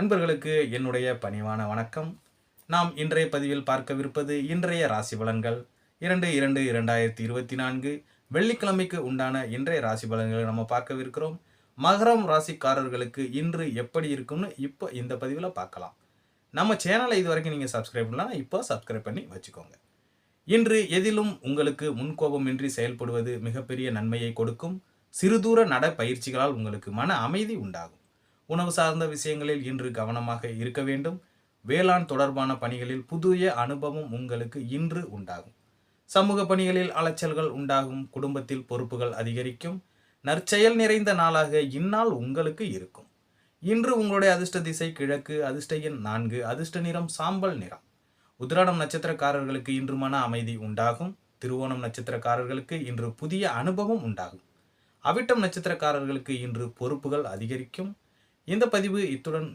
அன்பர்களுக்கு என்னுடைய பணிவான வணக்கம். நாம் இன்றைய பதிவில் பார்க்கவிருப்பது இன்றைய ராசி பலன்கள் 2/2/2024 வெள்ளிக்கிழமைக்கு உண்டான இன்றைய ராசி பலன்களை நம்ம பார்க்கவிருக்கிறோம். மகரம் ராசிக்காரர்களுக்கு இன்று எப்படி இருக்கும்னு இப்போ இந்த பதிவில் பார்க்கலாம். நம்ம சேனலை இதுவரைக்கும் நீங்கள் சப்ஸ்கிரைப் பண்ணலாம், இப்போ சப்ஸ்கிரைப் பண்ணி வச்சுக்கோங்க. இன்று எதிலும் உங்களுக்கு முன்கோபமின்றி செயல்படுவது மிகப்பெரிய நன்மையை கொடுக்கும். சிறுதூர நடைப்பயிற்சிகளால் உங்களுக்கு மன அமைதி உண்டாகும். உணவு சார்ந்த விஷயங்களில் இன்று கவனமாக இருக்க வேண்டும். வேளாண் தொடர்பான பணிகளில் புதிய அனுபவம் உங்களுக்கு இன்று உண்டாகும். சமூக பணிகளில் அலைச்சல்கள் உண்டாகும். குடும்பத்தில் பொறுப்புகள் அதிகரிக்கும். நற்செயல் நிறைந்த நாளாக இந்நாள் உங்களுக்கு இருக்கும். இன்று உங்களுடைய அதிர்ஷ்ட திசை கிழக்கு, அதிர்ஷ்ட எண் 4, அதிர்ஷ்ட நிறம் சாம்பல் நிறம். உத்திராடம் நட்சத்திரக்காரர்களுக்கு இன்று மன அமைதி உண்டாகும். திருவோணம் நட்சத்திரக்காரர்களுக்கு இன்று புதிய அனுபவம் உண்டாகும். அவிட்டம் நட்சத்திரக்காரர்களுக்கு இன்று பொறுப்புகள் அதிகரிக்கும். இந்த பதிவு இத்துடன்